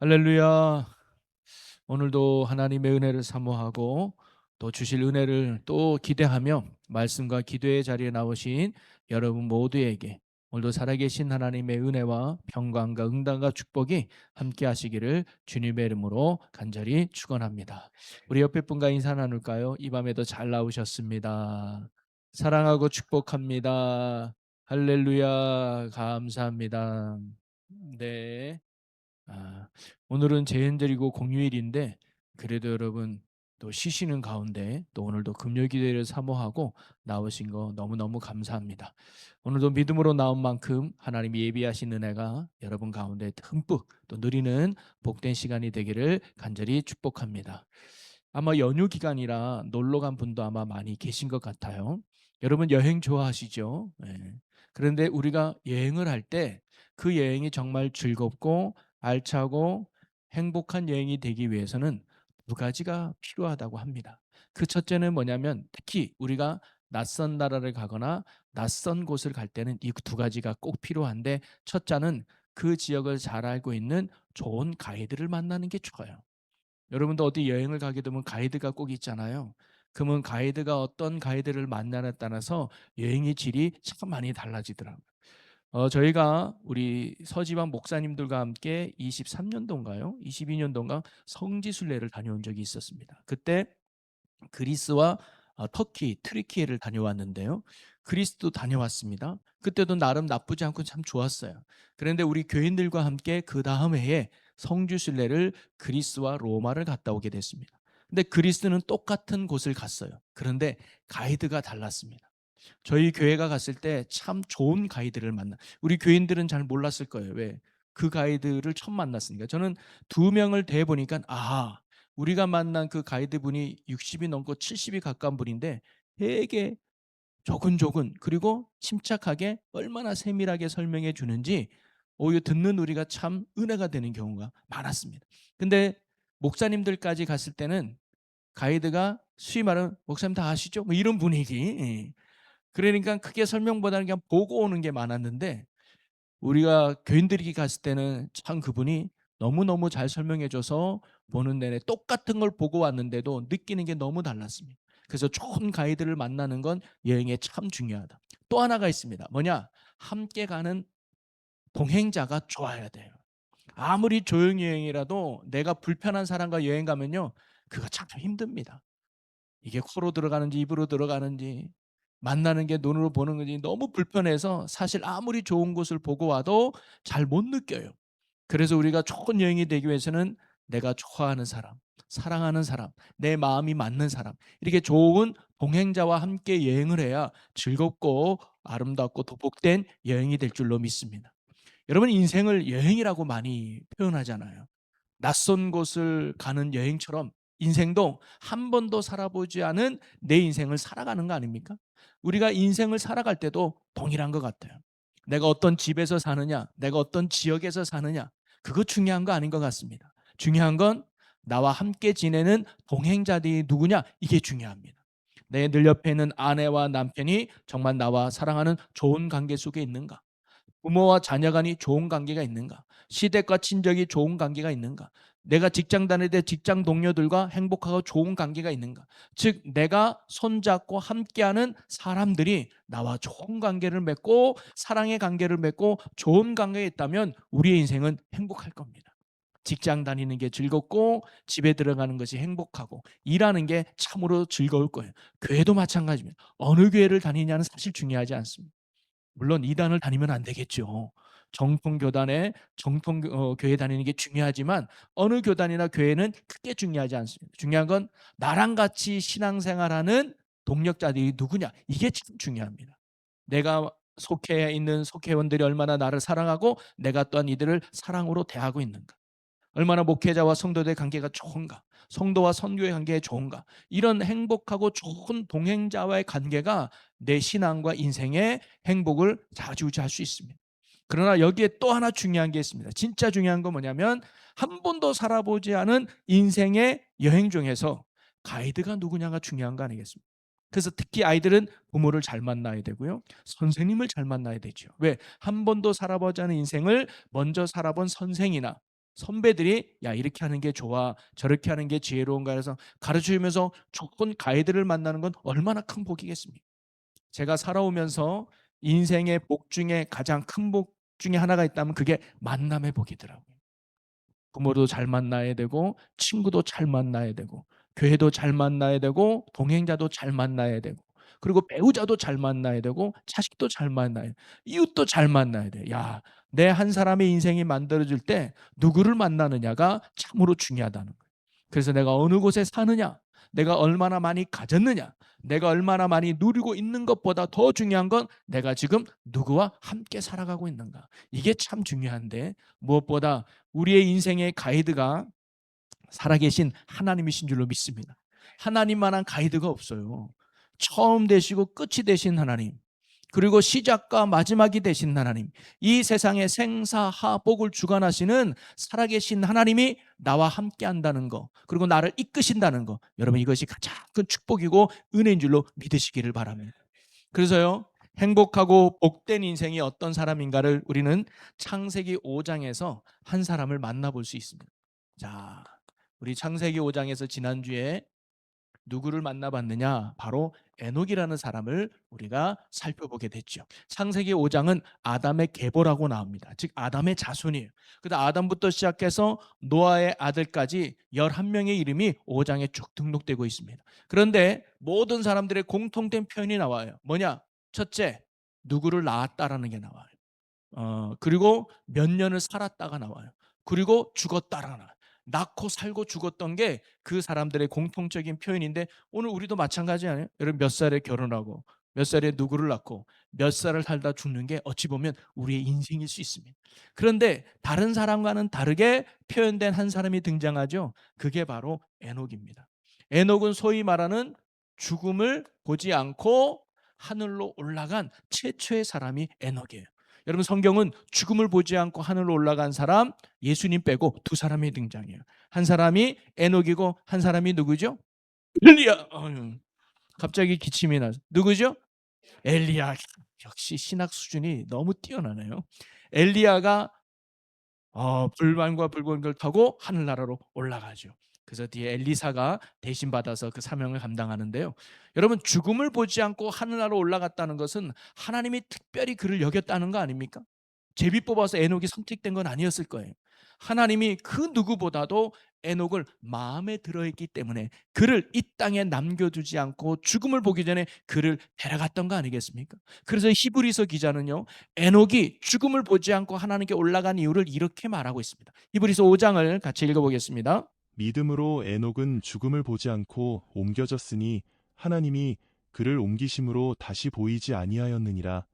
할렐루야. 오늘도 하나님의 은혜를 사모하고 또 주실 은혜를 또 기대하며 말씀과 기도의 자리에 나오신 여러분 모두에게 오늘도 살아계신 하나님의 은혜와 평강과 응답과 축복이 함께 하시기를 주님의 이름으로 간절히 축원합니다. 우리 옆에 분과 인사 나눌까요? 이 밤에도 잘 나오셨습니다. 사랑하고 축복합니다. 할렐루야. 감사합니다. 네. 아, 오늘은 제헌절이고 공휴일인데 그래도 여러분 또 쉬시는 가운데 또 오늘도 금요기도를 사모하고 나오신 거 너무너무 감사합니다. 오늘도 믿음으로 나온 만큼 하나님이 예비하신 은혜가 여러분 가운데 듬뿍 또 누리는 복된 시간이 되기를 간절히 축복합니다. 아마 연휴 기간이라 놀러 간 분도 아마 많이 계신 것 같아요. 여러분 여행 좋아하시죠? 네. 그런데 우리가 여행을 할 때 그 여행이 정말 즐겁고 알차고 행복한 여행이 되기 위해서는 두 가지가 필요하다고 합니다. 그 첫째는 뭐냐면 특히 우리가 낯선 나라를 가거나 낯선 곳을 갈 때는 이 두 가지가 꼭 필요한데 첫째는 그 지역을 잘 알고 있는 좋은 가이드를 만나는 게 좋아요. 여러분도 어디 여행을 가게 되면 가이드가 꼭 있잖아요. 그러면 가이드가 어떤 가이드를 만나냐에 따라서 여행의 질이 참 많이 달라지더라고요. 저희가 우리 서지방 목사님들과 함께 23년도인가요? 22년도인가 성지순례를 다녀온 적이 있었습니다. 그때 그리스와 터키, 트리키예를 다녀왔는데요. 그리스도 다녀왔습니다. 그때도 나름 나쁘지 않고 참 좋았어요. 그런데 우리 교인들과 함께 그다음 해에 성지순례를 그리스와 로마를 갔다 오게 됐습니다. 근데 그리스는 똑같은 곳을 갔어요. 그런데 가이드가 달랐습니다. 저희 교회가 갔을 때 참 좋은 가이드를 만나 우리 교인들은 잘 몰랐을 거예요. 왜? 그 가이드를 처음 만났으니까. 저는 두 명을 대 보니까 우리가 만난 그 가이드분이 60이 넘고 70이 가까운 분인데 되게 조근조근 그리고 침착하게 얼마나 세밀하게 설명해 주는지 오히려 듣는 우리가 참 은혜가 되는 경우가 많았습니다. 근데 목사님들까지 갔을 때는 가이드가 수위 말하면 "목사님 다 아시죠?" 뭐 이런 분위기. 예. 그러니까 크게 설명보다는 그냥 보고 오는 게 많았는데 우리가 교인들이 갔을 때는 참 그분이 너무너무 잘 설명해 줘서 보는 내내 똑같은 걸 보고 왔는데도 느끼는 게 너무 달랐습니다. 그래서 좋은 가이드를 만나는 건 여행에 참 중요하다. 또 하나가 있습니다. 뭐냐? 함께 가는 동행자가 좋아야 돼요. 아무리 조용 여행이라도 내가 불편한 사람과 여행 가면요. 그거 참 힘듭니다. 이게 코로 들어가는지 입으로 들어가는지 만나는 게 눈으로 보는 건지 너무 불편해서 사실 아무리 좋은 곳을 보고 와도 잘 못 느껴요. 그래서 우리가 좋은 여행이 되기 위해서는 내가 좋아하는 사람, 사랑하는 사람, 내 마음이 맞는 사람 이렇게 좋은 동행자와 함께 여행을 해야 즐겁고 아름답고 또 복된 여행이 될 줄로 믿습니다. 여러분 인생을 여행이라고 많이 표현하잖아요. 낯선 곳을 가는 여행처럼 인생도 한 번도 살아보지 않은 내 인생을 살아가는 거 아닙니까? 우리가 인생을 살아갈 때도 동일한 것 같아요. 내가 어떤 집에서 사느냐, 내가 어떤 지역에서 사느냐, 그거 중요한 거 아닌 것 같습니다. 중요한 건 나와 함께 지내는 동행자들이 누구냐, 이게 중요합니다. 내 늘 옆에 있는 아내와 남편이 정말 나와 사랑하는 좋은 관계 속에 있는가? 부모와 자녀 간이 좋은 관계가 있는가? 시댁과 친족이 좋은 관계가 있는가? 내가 직장 다닐 때 직장 동료들과 행복하고 좋은 관계가 있는가? 즉 내가 손잡고 함께하는 사람들이 나와 좋은 관계를 맺고 사랑의 관계를 맺고 좋은 관계에 있다면 우리의 인생은 행복할 겁니다. 직장 다니는 게 즐겁고 집에 들어가는 것이 행복하고 일하는 게 참으로 즐거울 거예요. 교회도 마찬가지입니다. 어느 교회를 다니냐는 사실 중요하지 않습니다. 물론 이단을 다니면 안 되겠죠. 정통 교단에 교회 다니는 게 중요하지만 어느 교단이나 교회는 크게 중요하지 않습니다. 중요한 건 나랑 같이 신앙생활하는 동력자들이 누구냐 이게 참 중요합니다. 내가 속해 있는 속회원들이 얼마나 나를 사랑하고 내가 또한 이들을 사랑으로 대하고 있는가. 얼마나 목회자와 성도들의 관계가 좋은가, 성도와 선교의 관계가 좋은가, 이런 행복하고 좋은 동행자와의 관계가 내 신앙과 인생의 행복을 좌지우지할 수 있습니다. 그러나 여기에 또 하나 중요한 게 있습니다. 진짜 중요한 건 뭐냐면 한 번도 살아보지 않은 인생의 여행 중에서 가이드가 누구냐가 중요한 거 아니겠습니까? 그래서 특히 아이들은 부모를 잘 만나야 되고요. 선생님을 잘 만나야 되죠. 왜? 한 번도 살아보지 않은 인생을 먼저 살아본 선생이나 선배들이 야 이렇게 하는 게 좋아, 저렇게 하는 게 지혜로운가 해서 가르쳐주면서 좋은 가이드를 만나는 건 얼마나 큰 복이겠습니까? 제가 살아오면서 인생의 복 중에 가장 큰 복 중에 하나가 있다면 그게 만남의 복이더라고요. 부모도 잘 만나야 되고 친구도 잘 만나야 되고 교회도 잘 만나야 되고 동행자도 잘 만나야 되고 그리고 배우자도 잘 만나야 되고 자식도 잘 만나야 돼. 이웃도 잘 만나야 돼. 야, 내 한 사람의 인생이 만들어질 때 누구를 만나느냐가 참으로 중요하다는 거예요. 그래서 내가 어느 곳에 사느냐, 내가 얼마나 많이 가졌느냐, 내가 얼마나 많이 누리고 있는 것보다 더 중요한 건 내가 지금 누구와 함께 살아가고 있는가. 이게 참 중요한데 무엇보다 우리의 인생의 가이드가 살아계신 하나님이신 줄로 믿습니다. 하나님만한 가이드가 없어요. 처음 되시고 끝이 되신 하나님, 그리고 시작과 마지막이 되신 하나님, 이 세상의 생사하복을 주관하시는 살아계신 하나님이 나와 함께 한다는 거, 그리고 나를 이끄신다는 거, 여러분 이것이 가장 큰 축복이고 은혜인 줄로 믿으시기를 바랍니다. 그래서요, 행복하고 복된 인생이 어떤 사람인가를 우리는 창세기 5장에서 한 사람을 만나볼 수 있습니다. 자, 우리 창세기 5장에서 지난주에 누구를 만나봤느냐? 바로 에녹이라는 사람을 우리가 살펴보게 됐죠. 창세기 5장은 아담의 계보라고 나옵니다. 즉 아담의 자손이에요. 그다음 아담부터 시작해서 노아의 아들까지 11명의 이름이 5장에 쭉 등록되고 있습니다. 그런데 모든 사람들의 공통된 표현이 나와요. 뭐냐? 첫째, 누구를 낳았다라는 게 나와요. 그리고 몇 년을 살았다가 나와요. 그리고 죽었다라가 나와요. 낳고 살고 죽었던 게 그 사람들의 공통적인 표현인데 오늘 우리도 마찬가지 아니에요? 여러분 몇 살에 결혼하고 몇 살에 누구를 낳고 몇 살을 살다 죽는 게 어찌 보면 우리의 인생일 수 있습니다. 그런데 다른 사람과는 다르게 표현된 한 사람이 등장하죠. 그게 바로 에녹입니다. 에녹은 소위 말하는 죽음을 보지 않고 하늘로 올라간 최초의 사람이 에녹이에요. 여러분 성경은 죽음을 보지 않고 하늘로 올라간 사람 예수님 빼고 두 사람이 등장해요. 한 사람이 에녹이고 한 사람이 누구죠? 엘리야. 갑자기 기침이 나서 누구죠? 엘리야. 역시 신학 수준이 너무 뛰어나네요. 엘리야가 불만과 불꽃을 타고 하늘나라로 올라가죠. 그래서 뒤에 엘리사가 대신 받아서 그 사명을 감당하는데요. 여러분 죽음을 보지 않고 하늘나라로 올라갔다는 것은 하나님이 특별히 그를 여겼다는 거 아닙니까? 제비 뽑아서 에녹이 선택된 건 아니었을 거예요. 하나님이 그 누구보다도 에녹을 마음에 들어했기 때문에 그를 이 땅에 남겨두지 않고 죽음을 보기 전에 그를 데려갔던 거 아니겠습니까? 그래서 히브리서 기자는요, 에녹이 죽음을 보지 않고 하나님께 올라간 이유를 이렇게 말하고 있습니다. 히브리서 5장을 같이 읽어보겠습니다. 믿음으로 에녹은 죽음을 보지 않고 옮겨졌으니 하나님이 그를 옮기심으로 다시 보이지 아니하였느니라.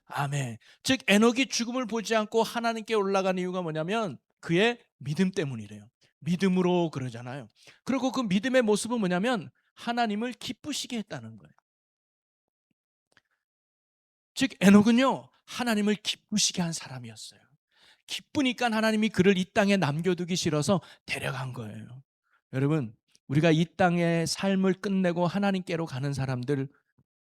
아멘. 즉 에녹이 죽음을 보지 않고 하나님께 올라간 이유가 뭐냐면 그의 믿음 때문이래요. 믿음으로 그러잖아요. 그리고 그 믿음의 모습은 뭐냐면 하나님을 기쁘시게 했다는 거예요. 즉 에녹은요 하나님을 기쁘시게 한 사람이었어요. 기쁘니까 하나님이 그를 이 땅에 남겨두기 싫어서 데려간 거예요. 여러분 우리가 이 땅의 삶을 끝내고 하나님께로 가는 사람들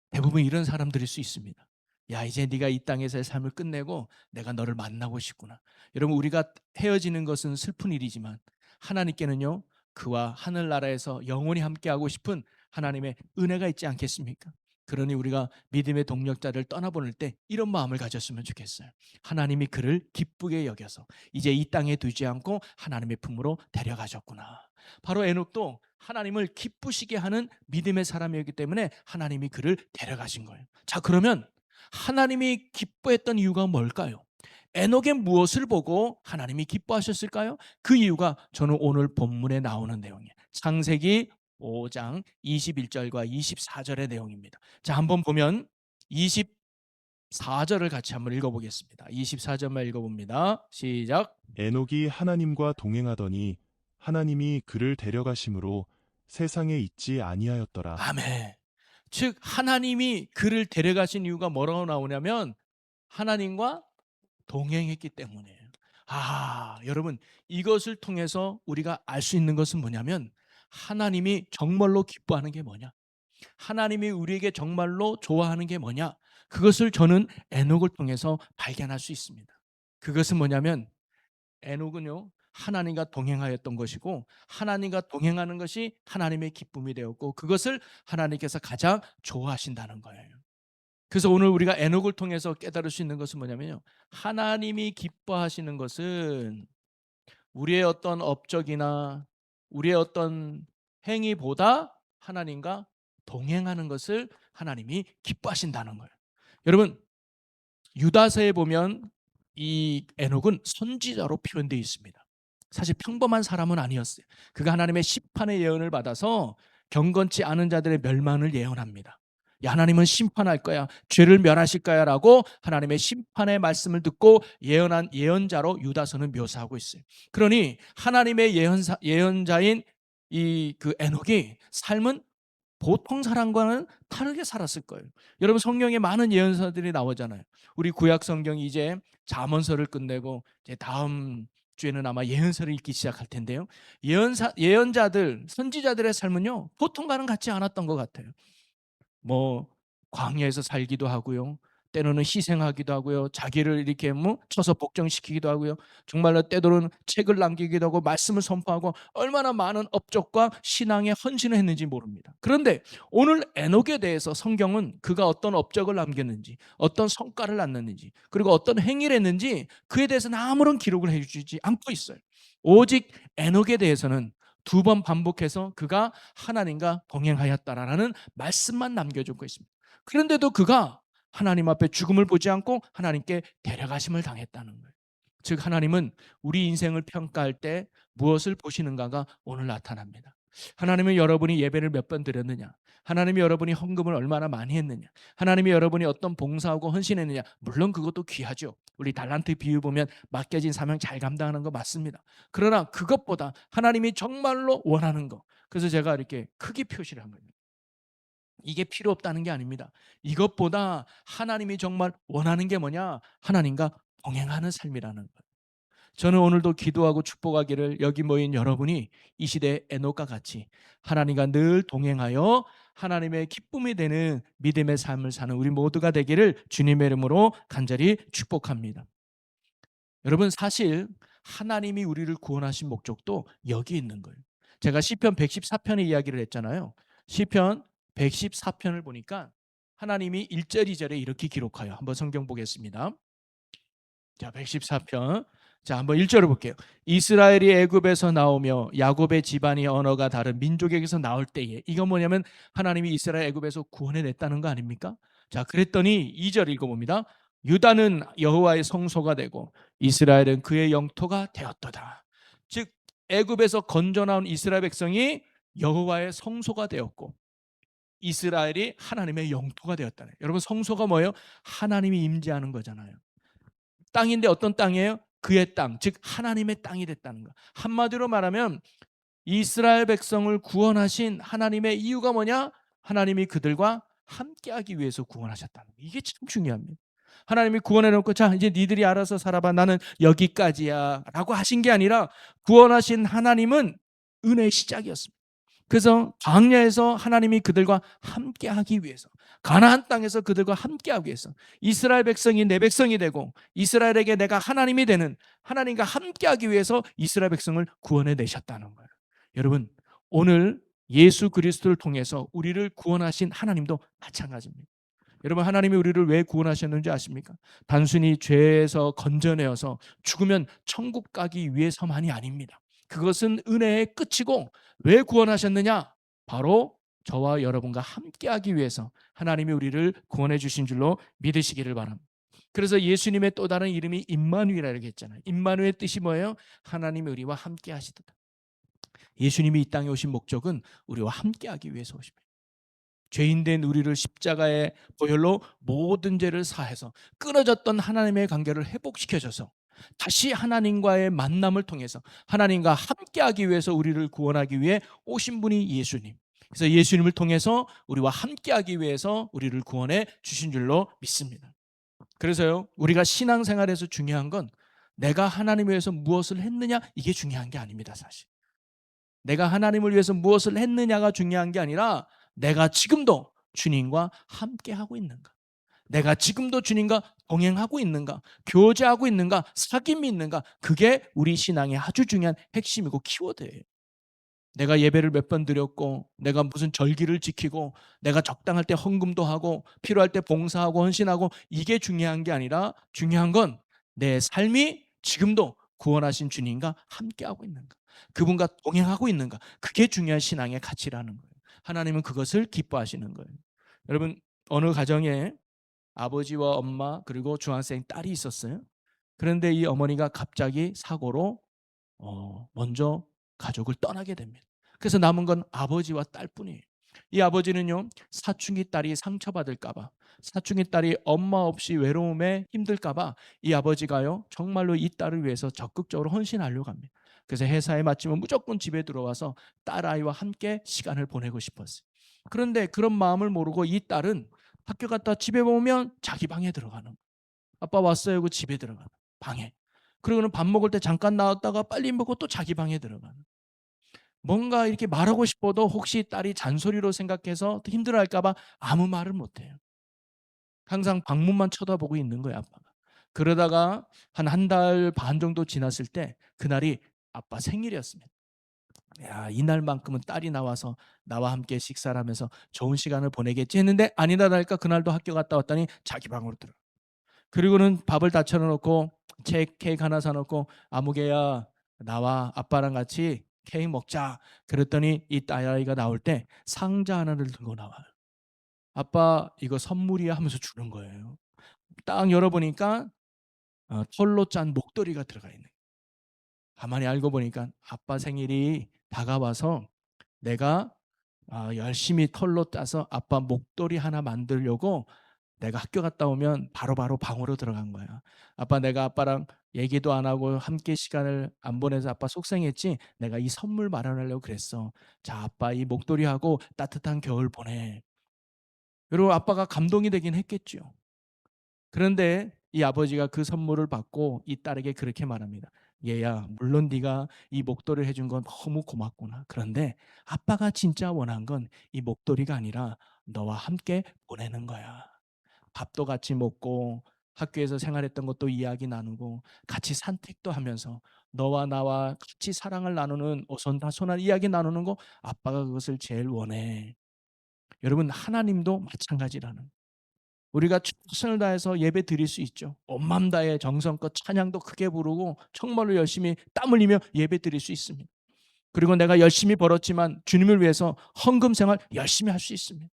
대부분 이런 사람들일 수 있습니다. 야 이제 네가 이 땅에서의 삶을 끝내고 내가 너를 만나고 싶구나. 여러분 우리가 헤어지는 것은 슬픈 일이지만 하나님께는요 그와 하늘나라에서 영원히 함께하고 싶은 하나님의 은혜가 있지 않겠습니까? 그러니 우리가 믿음의 동력자를 떠나보낼 때 이런 마음을 가졌으면 좋겠어요. 하나님이 그를 기쁘게 여겨서 이제 이 땅에 두지 않고 하나님의 품으로 데려가셨구나. 바로 에녹도 하나님을 기쁘시게 하는 믿음의 사람이었기 때문에 하나님이 그를 데려가신 거예요. 자, 그러면 하나님이 기뻐했던 이유가 뭘까요? 에녹의 무엇을 보고 하나님이 기뻐하셨을까요? 그 이유가 저는 오늘 본문에 나오는 내용이에요. 창세기 5장 21절과 24절의 내용입니다. 자, 한번 보면 24절을 같이 한번 읽어보겠습니다. 24절만 읽어봅니다. 시작. 에녹이 하나님과 동행하더니 하나님이 그를 데려가심으로 세상에 있지 아니하였더라. 아멘. 즉 하나님이 그를 데려가신 이유가 뭐라고 나오냐면 하나님과 동행했기 때문이에요. 여러분 이것을 통해서 우리가 알 수 있는 것은 뭐냐면 하나님이 정말로 기뻐하는 게 뭐냐? 하나님이 우리에게 정말로 좋아하는 게 뭐냐? 그것을 저는 에녹을 통해서 발견할 수 있습니다. 그것은 뭐냐면 에녹은요 하나님과 동행하였던 것이고, 하나님과 동행하는 것이 하나님의 기쁨이 되었고, 그것을 하나님께서 가장 좋아하신다는 거예요. 그래서 오늘 우리가 에녹을 통해서 깨달을 수 있는 것은 뭐냐면요, 하나님이 기뻐하시는 것은 우리의 어떤 업적이나 우리의 어떤 행위보다 하나님과 동행하는 것을 하나님이 기뻐하신다는 거예요. 여러분, 유다서에 보면 이 에녹은 선지자로 표현되어 있습니다. 사실 평범한 사람은 아니었어요. 그가 하나님의 심판의 예언을 받아서 경건치 않은 자들의 멸망을 예언합니다. 야, 하나님은 심판할 거야, 죄를 멸하실 거야 라고 하나님의 심판의 말씀을 듣고 예언한 예언자로 유다서는 묘사하고 있어요. 그러니 하나님의 예언자인 이 그 에녹이 삶은 보통 사람과는 다르게 살았을 거예요. 여러분, 성경에 많은 예언서들이 나오잖아요. 우리 구약 성경이 이제 잠언서를 끝내고 이제 다음 주에는 아마 예언서를 읽기 시작할 텐데요. 예언자들, 선지자들의 삶은요 보통과는 같지 않았던 것 같아요. 뭐 광야에서 살기도 하고요, 때로는 희생하기도 하고요, 자기를 이렇게 뭐 쳐서 복종시키기도 하고요, 정말로 때로는 책을 남기기도 하고 말씀을 선포하고, 얼마나 많은 업적과 신앙의 헌신을 했는지 모릅니다. 그런데 오늘 에녹에 대해서 성경은 그가 어떤 업적을 남겼는지, 어떤 성과를 낳았는지, 그리고 어떤 행위를 했는지 그에 대해서는 아무런 기록을 해주지 않고 있어요. 오직 에녹에 대해서는 두 번 반복해서 그가 하나님과 동행하였다라는 말씀만 남겨주고 있습니다. 그런데도 그가 하나님 앞에 죽음을 보지 않고 하나님께 데려가심을 당했다는 거예요. 즉 하나님은 우리 인생을 평가할 때 무엇을 보시는가가 오늘 나타납니다. 하나님은 여러분이 예배를 몇 번 드렸느냐, 하나님이 여러분이 헌금을 얼마나 많이 했느냐, 하나님이 여러분이 어떤 봉사하고 헌신했느냐, 물론 그것도 귀하죠. 우리 달란트 비유 보면 맡겨진 사명 잘 감당하는 거 맞습니다. 그러나 그것보다 하나님이 정말로 원하는 거, 그래서 제가 이렇게 크게 표시를 한 거예요. 이게 필요 없다는 게 아닙니다. 이것보다 하나님이 정말 원하는 게 뭐냐? 하나님과 동행하는 삶이라는 거예요. 저는 오늘도 기도하고 축복하기를 여기 모인 여러분이 이 시대 에녹과 같이 하나님과 늘 동행하여 하나님의 기쁨이 되는 믿음의 삶을 사는 우리 모두가 되기를 주님의 이름으로 간절히 축복합니다. 여러분, 사실 하나님이 우리를 구원하신 목적도 여기 있는 거예요. 제가 시편 114편의 이야기를 했잖아요. 시편 114편을 보니까 하나님이 1절 2절에 이렇게 기록하여, 한번 성경 보겠습니다. 자, 114편. 자, 한번 1절을 볼게요. 이스라엘이 애굽에서 나오며 야곱의 집안이 언어가 다른 민족에게서 나올 때에, 이건 뭐냐면 하나님이 이스라엘 애굽에서 구원해 냈다는 거 아닙니까? 자, 그랬더니 2절 읽어봅니다. 유다는 여호와의 성소가 되고 이스라엘은 그의 영토가 되었도다. 즉 애굽에서 건져 나온 이스라엘 백성이 여호와의 성소가 되었고 이스라엘이 하나님의 영토가 되었다는 거예요. 여러분, 성소가 뭐예요? 하나님이 임재하는 거잖아요. 땅인데 어떤 땅이에요? 그의 땅, 즉 하나님의 땅이 됐다는 거. 한마디로 말하면 이스라엘 백성을 구원하신 하나님의 이유가 뭐냐? 하나님이 그들과 함께하기 위해서 구원하셨다는 거. 이게 참 중요합니다. 하나님이 구원해놓고 자 이제 니들이 알아서 살아봐, 나는 여기까지야 라고 하신 게 아니라, 구원하신 하나님은 은혜의 시작이었습니다. 그래서 광야에서 하나님이 그들과 함께하기 위해서, 가나안 땅에서 그들과 함께하기 위해서, 이스라엘 백성이 내 백성이 되고 이스라엘에게 내가 하나님이 되는, 하나님과 함께하기 위해서 이스라엘 백성을 구원해 내셨다는 거예요. 여러분, 오늘 예수 그리스도를 통해서 우리를 구원하신 하나님도 마찬가지입니다. 여러분, 하나님이 우리를 왜 구원하셨는지 아십니까? 단순히 죄에서 건져내어서 죽으면 천국 가기 위해서만이 아닙니다. 그것은 은혜의 끝이고, 왜 구원하셨느냐? 바로 저와 여러분과 함께하기 위해서 하나님이 우리를 구원해 주신 줄로 믿으시기를 바랍니다. 그래서 예수님의 또 다른 이름이 임마누엘이라고 했잖아요. 임마누엘의 뜻이 뭐예요? 하나님이 우리와 함께 하시다. 예수님이 이 땅에 오신 목적은 우리와 함께하기 위해서 오십니다. 죄인된 우리를 십자가의 보혈로 모든 죄를 사해서 끊어졌던 하나님의 관계를 회복시켜줘서 다시 하나님과의 만남을 통해서 하나님과 함께하기 위해서 우리를 구원하기 위해 오신 분이 예수님. 그래서 예수님을 통해서 우리와 함께하기 위해서 우리를 구원해 주신 줄로 믿습니다. 그래서요, 우리가 신앙생활에서 중요한 건 내가 하나님을 위해서 무엇을 했느냐, 이게 중요한 게 아닙니다. 사실 내가 하나님을 위해서 무엇을 했느냐가 중요한 게 아니라, 내가 지금도 주님과 함께하고 있는가, 내가 지금도 주님과 동행하고 있는가, 교제하고 있는가, 사귐이 있는가, 그게 우리 신앙의 아주 중요한 핵심이고 키워드예요. 내가 예배를 몇 번 드렸고, 내가 무슨 절기를 지키고, 내가 적당할 때 헌금도 하고, 필요할 때 봉사하고 헌신하고, 이게 중요한 게 아니라 중요한 건 내 삶이 지금도 구원하신 주님과 함께하고 있는가, 그분과 동행하고 있는가, 그게 중요한 신앙의 가치라는 거예요. 하나님은 그것을 기뻐하시는 거예요. 여러분, 어느 가정에 아버지와 엄마 그리고 중학생 딸이 있었어요. 그런데 이 어머니가 갑자기 사고로 먼저 가족을 떠나게 됩니다. 그래서 남은 건 아버지와 딸뿐이에요. 이 아버지는요, 사춘기 딸이 상처받을까 봐, 사춘기 딸이 엄마 없이 외로움에 힘들까 봐 이 아버지가요, 정말로 이 딸을 위해서 적극적으로 헌신하려고 합니다. 그래서 회사에 마치면 무조건 집에 들어와서 딸아이와 함께 시간을 보내고 싶었어요. 그런데 그런 마음을 모르고 이 딸은 학교 갔다 집에 오면 자기 방에 들어가는 거예요. 아빠 왔어요 하고 집에 들어가는 방에. 그리고는 밥 먹을 때 잠깐 나왔다가 빨리 먹고 또 자기 방에 들어가는. 뭔가 이렇게 말하고 싶어도 혹시 딸이 잔소리로 생각해서 힘들어할까 봐 아무 말을 못 해요. 항상 방문만 쳐다보고 있는 거예요, 아빠가. 그러다가 한 달 반 정도 지났을 때 그날이 아빠 생일이었습니다. 야, 이날만큼은 딸이 나와서 나와 함께 식사를 하면서 좋은 시간을 보내겠지 했는데 아니나 다를까 그날도 학교 갔다 왔더니 자기 방으로 들어가. 그리고는 밥을 다 차려 놓고 케이크 하나 사 놓고 "아무개야 나와. 아빠랑 같이 케이크 먹자." 그랬더니 이 딸아이가 나올 때 상자 하나를 들고 나와요. "아빠 이거 선물이야." 하면서 주는 거예요. 딱 열어 보니까 털로 짠 목도리가 들어가 있는 거예요. 가만히 알고 보니까 아빠 생일이 다가와서 내가 열심히 털로 짜서 아빠 목도리 하나 만들려고 내가 학교 갔다 오면 바로바로 방으로 들어간 거야. "아빠 내가 아빠랑 얘기도 안 하고 함께 시간을 안 보내서 아빠 속상했지? 내가 이 선물 마련하려고 그랬어. 자 아빠 이 목도리하고 따뜻한 겨울 보내." 여러분 아빠가 감동이 되긴 했겠죠. 그런데 이 아버지가 그 선물을 받고 이 딸에게 그렇게 말합니다. "얘야 물론 네가 이 목도리를 해준 건 너무 고맙구나. 그런데 아빠가 진짜 원한 건 이 목도리가 아니라 너와 함께 보내는 거야. 밥도 같이 먹고 학교에서 생활했던 것도 이야기 나누고 같이 산책도 하면서 너와 나와 같이 사랑을 나누는 오손다손한 이야기 나누는 거 아빠가 그것을 제일 원해." 여러분 하나님도 마찬가지라는, 우리가 최선을 다해서 예배 드릴 수 있죠. 온 마음 다해 정성껏 찬양도 크게 부르고 정말로 열심히 땀 흘리며 예배 드릴 수 있습니다. 그리고 내가 열심히 벌었지만 주님을 위해서 헌금 생활 열심히 할 수 있습니다.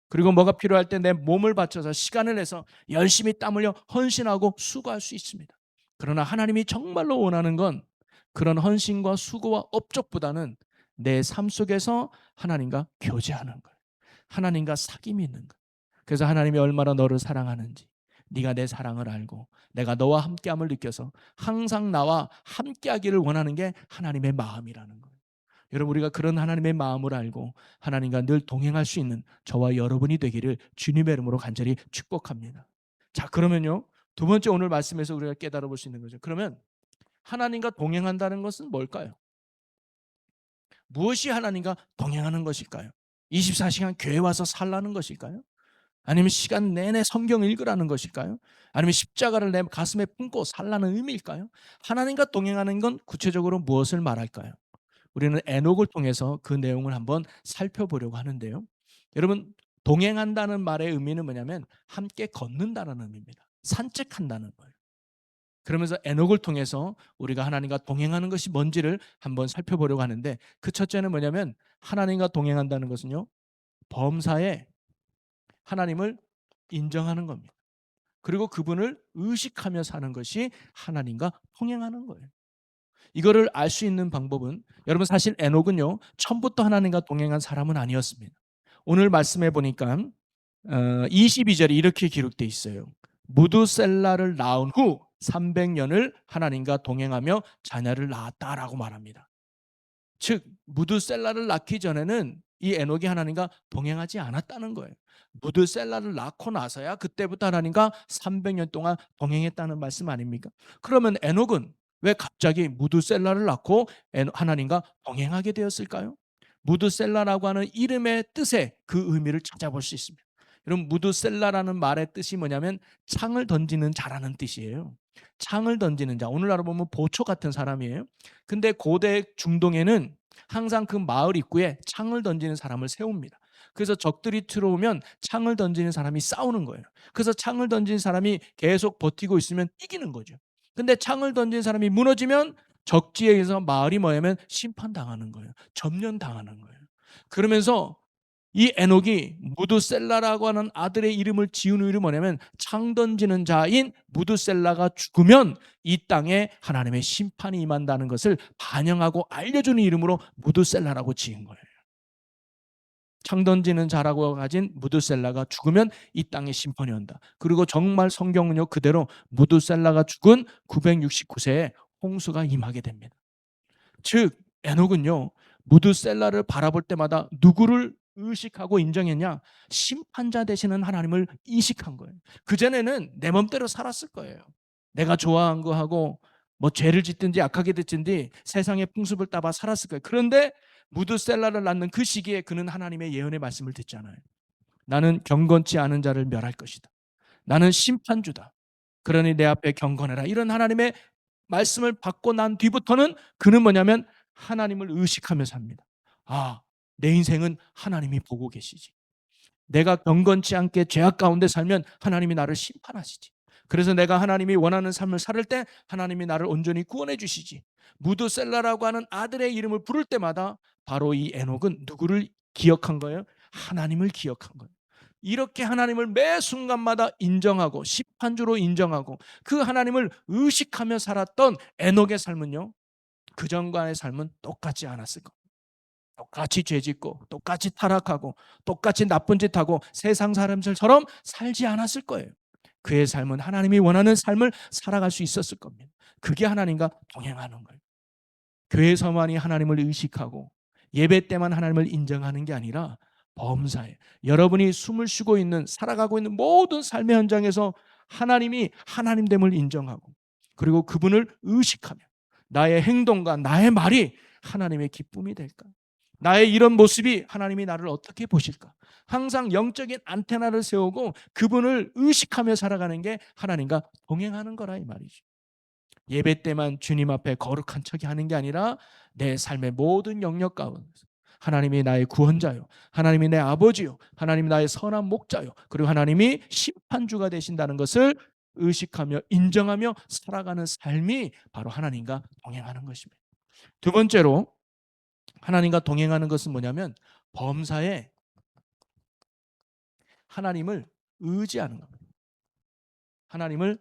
그리고 뭐가 필요할 때 내 몸을 바쳐서 시간을 내서 열심히 땀 흘려 헌신하고 수고할 수 있습니다. 그러나 하나님이 정말로 원하는 건 그런 헌신과 수고와 업적보다는 내 삶 속에서 하나님과 교제하는 거예요. 하나님과 사귐이 있는 거예요. 그래서 하나님이 얼마나 너를 사랑하는지, 네가 내 사랑을 알고 내가 너와 함께함을 느껴서 항상 나와 함께하기를 원하는 게 하나님의 마음이라는 거예요. 여러분 우리가 그런 하나님의 마음을 알고 하나님과 늘 동행할 수 있는 저와 여러분이 되기를 주님의 이름으로 간절히 축복합니다. 자, 그러면요. 두 번째 오늘 말씀에서 우리가 깨달아 볼 수 있는 거죠. 그러면 하나님과 동행한다는 것은 뭘까요? 무엇이 하나님과 동행하는 것일까요? 24시간 교회 와서 살라는 것일까요? 아니면 시간 내내 성경 읽으라는 것일까요? 아니면 십자가를 내 가슴에 품고 살라는 의미일까요? 하나님과 동행하는 건 구체적으로 무엇을 말할까요? 우리는 에녹을 통해서 그 내용을 한번 살펴보려고 하는데요. 여러분 동행한다는 말의 의미는 뭐냐면 함께 걷는다는 의미입니다. 산책한다는 거예요. 그러면서 에녹을 통해서 우리가 하나님과 동행하는 것이 뭔지를 한번 살펴보려고 하는데 그 첫째는 뭐냐면 하나님과 동행한다는 것은요. 범사에 하나님을 인정하는 겁니다. 그리고 그분을 의식하며 사는 것이 하나님과 동행하는 거예요. 이거를 알 수 있는 방법은 여러분 사실 에녹은요. 처음부터 하나님과 동행한 사람은 아니었습니다. 오늘 말씀해 보니까 22절에 이렇게 기록되어 있어요. 무두셀라를 낳은 후 300년을 하나님과 동행하며 자녀를 낳았다라고 말합니다. 즉 무두셀라를 낳기 전에는 이 에녹이 하나님과 동행하지 않았다는 거예요. 무두셀라를 낳고 나서야 그때부터 하나님과 300년 동안 동행했다는 말씀 아닙니까? 그러면 에녹은 왜 갑자기 무두셀라를 낳고 하나님과 동행하게 되었을까요? 무두셀라라고 하는 이름의 뜻에 그 의미를 찾아볼 수 있습니다. 여러분 무드셀라라는 말의 뜻이 뭐냐면 창을 던지는 자라는 뜻이에요. 창을 던지는 자. 오늘날로 보면 보초 같은 사람이에요. 근데 고대 중동에는 항상 그 마을 입구에 창을 던지는 사람을 세웁니다. 그래서 적들이 들어오면 창을 던지는 사람이 싸우는 거예요. 그래서 창을 던지는 사람이 계속 버티고 있으면 이기는 거죠. 근데 창을 던진 사람이 무너지면 적지에 의해서 마을이 뭐냐면 심판당하는 거예요. 점령당하는 거예요. 그러면서 이 에녹이 무드셀라라고 하는 아들의 이름을 지은 이유는 뭐냐면 창 던지는 자인 무드셀라가 죽으면 이 땅에 하나님의 심판이 임한다는 것을 반영하고 알려주는 이름으로 무드셀라라고 지은 거예요. 창 던지는 자라고 가진 무드셀라가 죽으면 이 땅에 심판이 온다. 그리고 정말 성경은요 그대로 무드셀라가 죽은 969세에 홍수가 임하게 됩니다. 즉 에녹은요 무드셀라를 바라볼 때마다 누구를 의식하고 인정했냐? 심판자 되시는 하나님을 인식한 거예요. 그전에는 내 맘대로 살았을 거예요. 내가 좋아한 거 하고 뭐 죄를 짓든지 악하게 됐든지 세상의 풍습을 따라 살았을 거예요. 그런데 무드셀라를 낳는 그 시기에 그는 하나님의 예언의 말씀을 듣잖아요. 나는 경건치 않은 자를 멸할 것이다. 나는 심판주다. 그러니 내 앞에 경건해라. 이런 하나님의 말씀을 받고 난 뒤부터는 그는 뭐냐면 하나님을 의식하며 삽니다. 아, 내 인생은 하나님이 보고 계시지. 내가 경건치 않게 죄악 가운데 살면 하나님이 나를 심판하시지. 그래서 내가 하나님이 원하는 삶을 살 때 하나님이 나를 온전히 구원해 주시지. 무드셀라라고 하는 아들의 이름을 부를 때마다 바로 이 에녹은 누구를 기억한 거예요? 하나님을 기억한 거예요. 이렇게 하나님을 매 순간마다 인정하고 심판주로 인정하고 그 하나님을 의식하며 살았던 에녹의 삶은요. 그전과의 삶은 똑같지 않았을 겁니다. 똑같이 죄짓고 똑같이 타락하고 똑같이 나쁜 짓하고 세상 사람들처럼 살지 않았을 거예요. 그의 삶은 하나님이 원하는 삶을 살아갈 수 있었을 겁니다. 그게 하나님과 동행하는 거예요. 교회에서만이 하나님을 의식하고 예배 때만 하나님을 인정하는 게 아니라 범사에 여러분이 숨을 쉬고 있는 살아가고 있는 모든 삶의 현장에서 하나님이 하나님됨을 인정하고 그리고 그분을 의식하며 나의 행동과 나의 말이 하나님의 기쁨이 될까? 나의 이런 모습이 하나님이 나를 어떻게 보실까? 항상 영적인 안테나를 세우고 그분을 의식하며 살아가는 게 하나님과 동행하는 거라 이 말이죠. 예배 때만 주님 앞에 거룩한 척이 하는 게 아니라 내 삶의 모든 영역 가운데서 하나님이 나의 구원자요, 하나님이 내 아버지요, 하나님이 나의 선한 목자요, 그리고 하나님이 심판주가 되신다는 것을 의식하며 인정하며 살아가는 삶이 바로 하나님과 동행하는 것입니다. 두 번째로 하나님과 동행하는 것은 뭐냐면 범사에 하나님을 의지하는 겁니다. 하나님을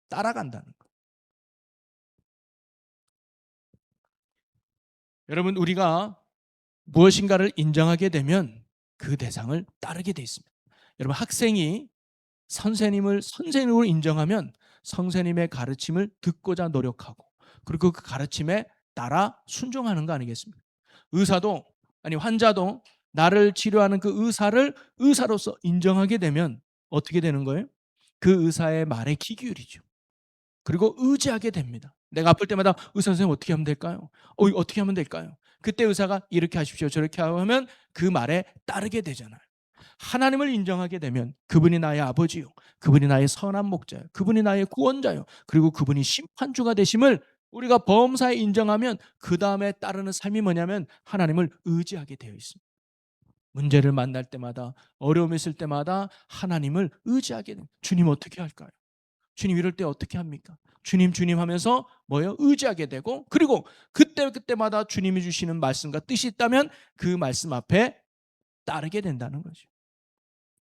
따라간다는 것. 여러분 우리가 무엇인가를 인정하게 되면 그 대상을 따르게 돼 있습니다. 여러분 학생이 선생님을 선생님으로 인정하면 선생님의 가르침을 듣고자 노력하고 그리고 그 가르침에 따라 순종하는 거 아니겠습니까? 의사도 아니 환자도 나를 치료하는 그 의사를 의사로서 인정하게 되면 어떻게 되는 거예요? 그 의사의 말에 귀 기울이죠. 그리고 의지하게 됩니다. 내가 아플 때마다 의사 선생님 어떻게 하면 될까요? 어떻게 하면 될까요? 그때 의사가 이렇게 하십시오. 저렇게 하면 그 말에 따르게 되잖아요. 하나님을 인정하게 되면 그분이 나의 아버지요. 그분이 나의 선한 목자요. 그분이 나의 구원자요. 그리고 그분이 심판주가 되심을 우리가 범사에 인정하면 그 다음에 따르는 삶이 뭐냐면 하나님을 의지하게 되어 있습니다. 문제를 만날 때마다 어려움이 있을 때마다 하나님을 의지하게 됩니다. 주님 어떻게 할까요? 주님 이럴 때 어떻게 합니까? 주님 주님 하면서 뭐예요? 의지하게 되고 그리고 그때마다 주님이 주시는 말씀과 뜻이 있다면 그 말씀 앞에 따르게 된다는 거죠.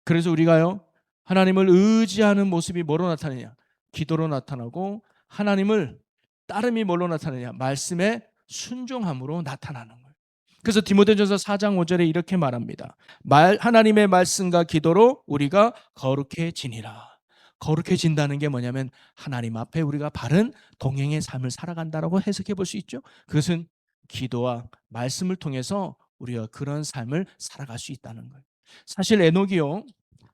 그래서 우리가요 하나님을 의지하는 모습이 뭐로 나타내냐? 기도로 나타나고 하나님을 따름이 뭘로 나타내냐? 말씀의 순종함으로 나타나는 거예요. 그래서 디모데전서 4장 5절에 이렇게 말합니다. 하나님의 말씀과 기도로 우리가 거룩해지니라. 거룩해진다는 게 뭐냐면 하나님 앞에 우리가 바른 동행의 삶을 살아간다라고 해석해 볼 수 있죠. 그것은 기도와 말씀을 통해서 우리가 그런 삶을 살아갈 수 있다는 거예요. 사실 에녹이요.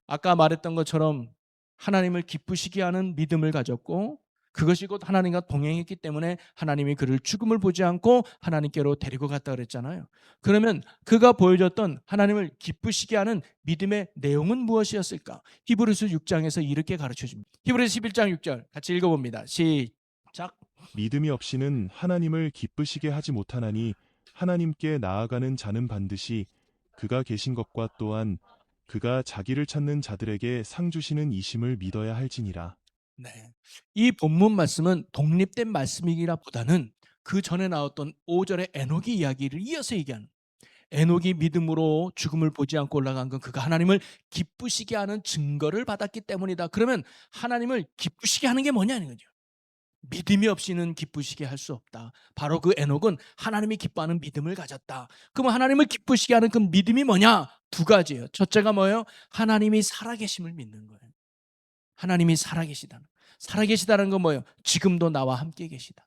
아까 말했던 것처럼 하나님을 기쁘시게 하는 믿음을 가졌고 그것이 곧 하나님과 동행했기 때문에 하나님이 그를 죽음을 보지 않고 하나님께로 데리고 갔다 그랬잖아요. 그러면 그가 보여줬던 하나님을 기쁘시게 하는 믿음의 내용은 무엇이었을까? 히브리서 6장에서 이렇게 가르쳐 줍니다. 히브리서 11장 6절 같이 읽어봅니다. 시작. 믿음이 없이는 하나님을 기쁘시게 하지 못하나니 하나님께 나아가는 자는 반드시 그가 계신 것과 또한 그가 자기를 찾는 자들에게 상 주시는 이심을 믿어야 할지니라. 네. 이 본문 말씀은 독립된 말씀이기보다는 그 전에 나왔던 5절의 에녹의 이야기를 이어서 얘기하는, 에녹이 믿음으로 죽음을 보지 않고 올라간 건 그가 하나님을 기쁘시게 하는 증거를 받았기 때문이다. 그러면 하나님을 기쁘시게 하는 게 뭐냐는 거죠. 믿음이 없이는 기쁘시게 할 수 없다. 바로 그 에녹은 하나님이 기뻐하는 믿음을 가졌다. 그럼 하나님을 기쁘시게 하는 그 믿음이 뭐냐? 두 가지예요. 첫째가 뭐예요? 하나님이 살아계심을 믿는 거예요. 하나님이 살아계시다는. 살아계시다는 건 뭐예요? 지금도 나와 함께 계시다.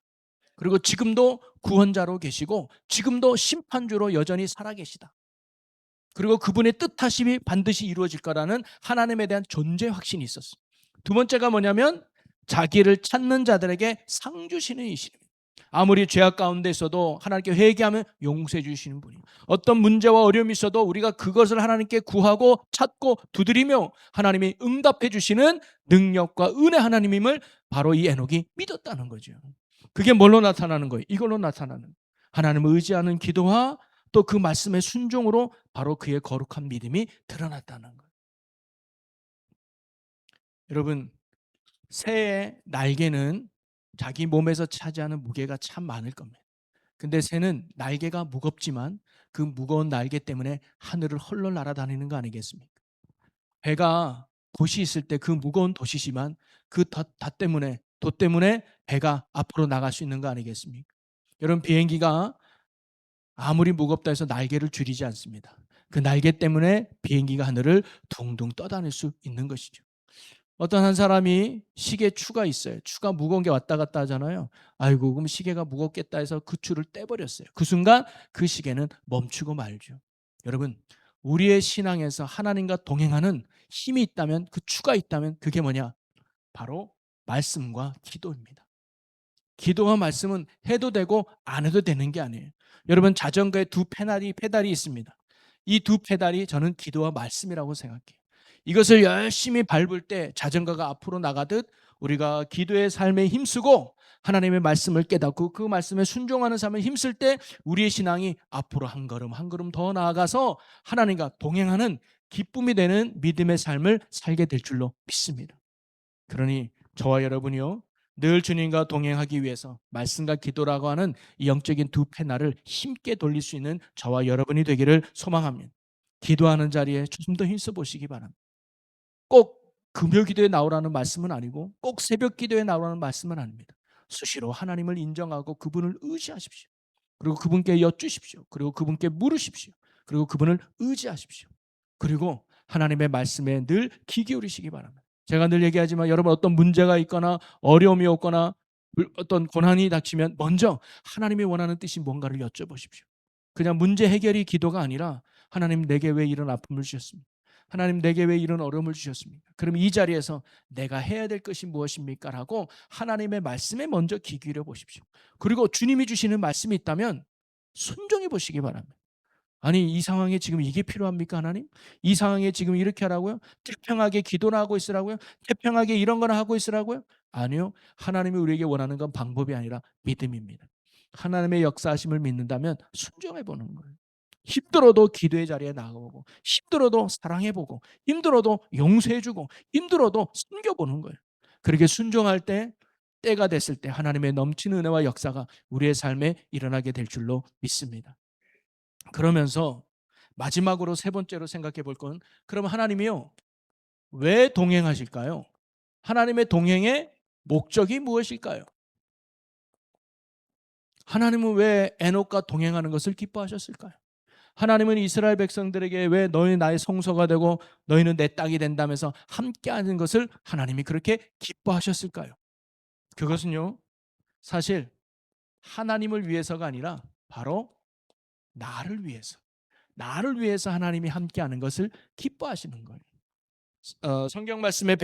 그리고 지금도 구원자로 계시고 지금도 심판주로 여전히 살아계시다. 그리고 그분의 뜻하심이 반드시 이루어질 거라는 하나님에 대한 존재 확신이 있었어요. 두 번째가 뭐냐면 자기를 찾는 자들에게 상 주시는 이십니다. 아무리 죄악 가운데 있어도 하나님께 회개하면 용서해 주시는 분이에요. 어떤 문제와 어려움이 있어도 우리가 그것을 하나님께 구하고 찾고 두드리며 하나님이 응답해 주시는 능력과 은혜 하나님임을 바로 이 에녹이 믿었다는 거죠. 그게 뭘로 나타나는 거예요? 이걸로 나타나는, 하나님을 의지하는 기도와 또 그 말씀의 순종으로 바로 그의 거룩한 믿음이 드러났다는 거예요. 여러분, 새의 날개는 자기 몸에서 차지하는 무게가 참 많을 겁니다. 근데 새는 날개가 무겁지만 그 무거운 날개 때문에 하늘을 헐렁 날아다니는 거 아니겠습니까? 배가 돛이 있을 때 그 무거운 돛이지만 그 돛 때문에, 돛 때문에 배가 앞으로 나갈 수 있는 거 아니겠습니까? 여러분, 비행기가 아무리 무겁다 해서 날개를 줄이지 않습니다. 그 날개 때문에 비행기가 하늘을 둥둥 떠다닐 수 있는 것이죠. 어떤 한 사람이 시계 추가 있어요. 추가 무거운 게 왔다 갔다 하잖아요. 아이고, 그럼 시계가 무겁겠다 해서 그 추를 떼버렸어요. 그 순간 그 시계는 멈추고 말죠. 여러분, 우리의 신앙에서 하나님과 동행하는 힘이 있다면, 그 추가 있다면 그게 뭐냐? 바로 말씀과 기도입니다. 기도와 말씀은 해도 되고 안 해도 되는 게 아니에요. 여러분, 자전거에 두 페달이 있습니다. 이 두 페달이 저는 기도와 말씀이라고 생각해요. 이것을 열심히 밟을 때 자전거가 앞으로 나가듯 우리가 기도의 삶에 힘쓰고 하나님의 말씀을 깨닫고 그 말씀에 순종하는 삶에 힘쓸 때 우리의 신앙이 앞으로 한 걸음 한 걸음 더 나아가서 하나님과 동행하는 기쁨이 되는 믿음의 삶을 살게 될 줄로 믿습니다. 그러니 저와 여러분이요, 늘 주님과 동행하기 위해서 말씀과 기도라고 하는 이 영적인 두 패날을 힘께 돌릴 수 있는 저와 여러분이 되기를 소망합니다. 기도하는 자리에 좀 더 힘써 보시기 바랍니다. 꼭 금요 기도에 나오라는 말씀은 아니고 꼭 새벽 기도에 나오라는 말씀은 아닙니다. 수시로 하나님을 인정하고 그분을 의지하십시오. 그리고 그분께 여쭈십시오. 그리고 그분께 물으십시오. 그리고 그분을 의지하십시오. 그리고 하나님의 말씀에 늘 귀 기울이시기 바랍니다. 제가 늘 얘기하지만 여러분, 어떤 문제가 있거나 어려움이 없거나 어떤 고난이 닥치면 먼저 하나님이 원하는 뜻이 뭔가를 여쭤보십시오. 그냥 문제 해결이 기도가 아니라 하나님, 내게 왜 이런 아픔을 주셨습니까? 하나님, 내게 왜 이런 어려움을 주셨습니까? 그럼 이 자리에서 내가 해야 될 것이 무엇입니까? 라고 하나님의 말씀에 먼저 귀 기울여 보십시오. 그리고 주님이 주시는 말씀이 있다면 순종해 보시기 바랍니다. 아니, 이 상황에 지금 이게 필요합니까, 하나님? 이 상황에 지금 이렇게 하라고요? 태평하게 기도나 하고 있으라고요? 태평하게 이런 거나 하고 있으라고요? 아니요. 하나님이 우리에게 원하는 건 방법이 아니라 믿음입니다. 하나님의 역사하심을 믿는다면 순종해 보는 거예요. 힘들어도 기도의 자리에 나가보고, 힘들어도 사랑해보고, 힘들어도 용서해주고, 힘들어도 숨겨보는 거예요. 그렇게 순종할 때, 때가 됐을 때 하나님의 넘치는 은혜와 역사가 우리의 삶에 일어나게 될 줄로 믿습니다. 그러면서 마지막으로 세 번째로 생각해 볼 건, 그럼 하나님이요, 왜 동행하실까요? 하나님의 동행의 목적이 무엇일까요? 하나님은 왜 에녹과 동행하는 것을 기뻐하셨을까요? 하나님은 이스라엘 백성들에게 왜 너희 나의 성소가 되고 너희는 내 땅이 된다면서 함께하는 것을 하나님이 그렇게 기뻐하셨을까요? 그것은요, 사실 하나님을 위해서가 아니라 바로 나를 위해서 하나님이 함께하는 것을 기뻐하시는 거예요. 성경 말씀의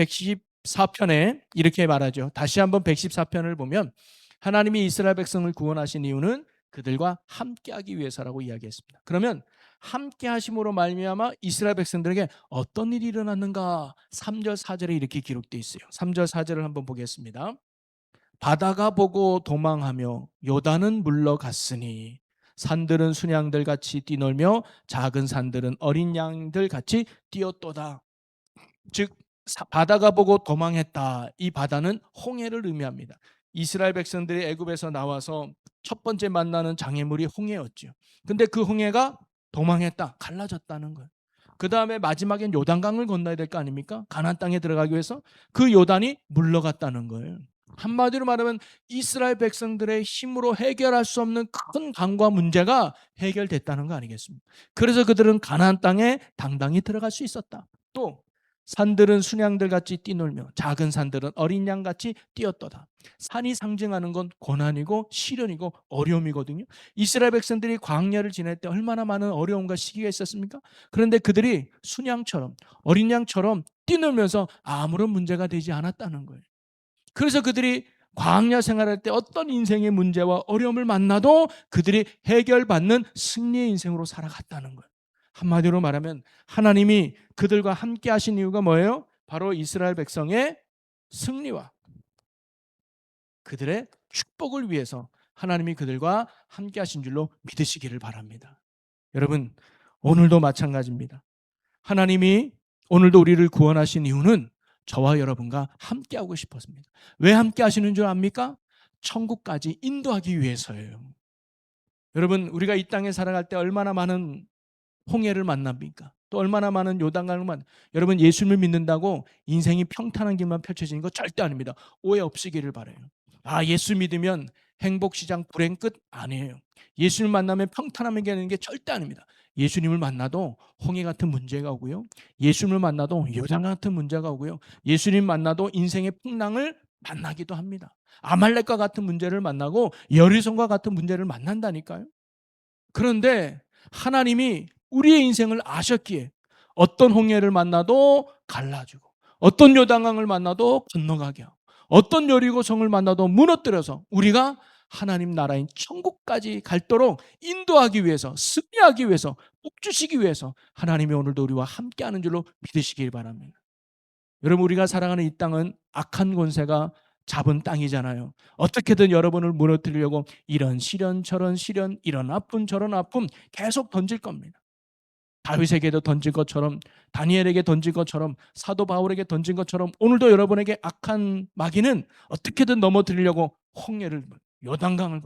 114편에 이렇게 말하죠. 다시 한번 114편을 보면 하나님이 이스라엘 백성을 구원하신 이유는 그들과 함께하기 위해서라고 이야기했습니다. 그러면 함께하심으로 말미암아 이스라엘 백성들에게 어떤 일이 일어났는가? 3절 4절에 이렇게 기록되어 있어요. 3절 4절을 한번 보겠습니다. 바다가 보고 도망하며 요단은 물러갔으니 산들은 순양들 같이 뛰놀며 작은 산들은 어린 양들 같이 뛰었도다. 즉 바다가 보고 도망했다. 이 바다는 홍해를 의미합니다. 이스라엘 백성들이 애굽에서 나와서 첫 번째 만나는 장애물이 홍해였죠. 근데 그 홍해가 도망했다. 갈라졌다는 거예요. 그 다음에 마지막엔 요단강을 건너야 될 거 아닙니까? 가나안 땅에 들어가기 위해서 그 요단이 물러갔다는 거예요. 한마디로 말하면 이스라엘 백성들의 힘으로 해결할 수 없는 큰 강과 문제가 해결됐다는 거 아니겠습니까? 그래서 그들은 가나안 땅에 당당히 들어갈 수 있었다. 또 산들은 순양들 같이 뛰놀며 작은 산들은 어린 양 같이 뛰었도다. 산이 상징하는 건 고난이고 시련이고 어려움이거든요. 이스라엘 백성들이 광야를 지낼 때 얼마나 많은 어려움과 시기가 있었습니까? 그런데 그들이 순양처럼 어린 양처럼 뛰놀면서 아무런 문제가 되지 않았다는 거예요. 그래서 그들이 광야 생활할 때 어떤 인생의 문제와 어려움을 만나도 그들이 해결받는 승리의 인생으로 살아갔다는 거예요. 한마디로 말하면 하나님이 그들과 함께 하신 이유가 뭐예요? 바로 이스라엘 백성의 승리와 그들의 축복을 위해서 하나님이 그들과 함께 하신 줄로 믿으시기를 바랍니다. 여러분, 오늘도 마찬가지입니다. 하나님이 오늘도 우리를 구원하신 이유는 저와 여러분과 함께하고 싶었습니다. 왜 함께 하시는 줄 압니까? 천국까지 인도하기 위해서예요. 여러분, 우리가 이 땅에 살아갈 때 얼마나 많은 홍해를 만납니까? 또 얼마나 많은 요단강을 여러분, 예수님을 믿는다고 인생이 평탄한 길만 펼쳐지는 거 절대 아닙니다. 오해 없으기를 바라요. 예수 믿으면 행복시장 불행 끝 아니에요. 예수님 만나면 평탄함을 겨누는 게 절대 아닙니다. 예수님을 만나도 홍해 같은 문제가 오고요. 예수님을 만나도 요단 같은 문제가 오고요. 예수님 만나도 인생의 풍랑을 만나기도 합니다. 아말렉과 같은 문제를 만나고 여리손과 같은 문제를 만난다니까요. 그런데 하나님이 우리의 인생을 아셨기에 어떤 홍해를 만나도 갈라주고 어떤 요단강을 만나도 건너가게 하고 어떤 여리고성을 만나도 무너뜨려서 우리가 하나님 나라인 천국까지 갈도록 인도하기 위해서, 승리하기 위해서, 복 주시기 위해서 하나님이 오늘도 우리와 함께하는 줄로 믿으시길 바랍니다. 여러분, 우리가 살아가는 이 땅은 악한 권세가 잡은 땅이잖아요. 어떻게든 여러분을 무너뜨리려고 이런 시련 저런 시련, 이런 아픔 저런 아픔 계속 던질 겁니다. 다윗에게도 던진 것처럼, 다니엘에게 던진 것처럼, 사도 바울에게 던진 것처럼 오늘도 여러분에게 악한 마귀는 어떻게든 넘어뜨리려고 홍해를, 요단강을,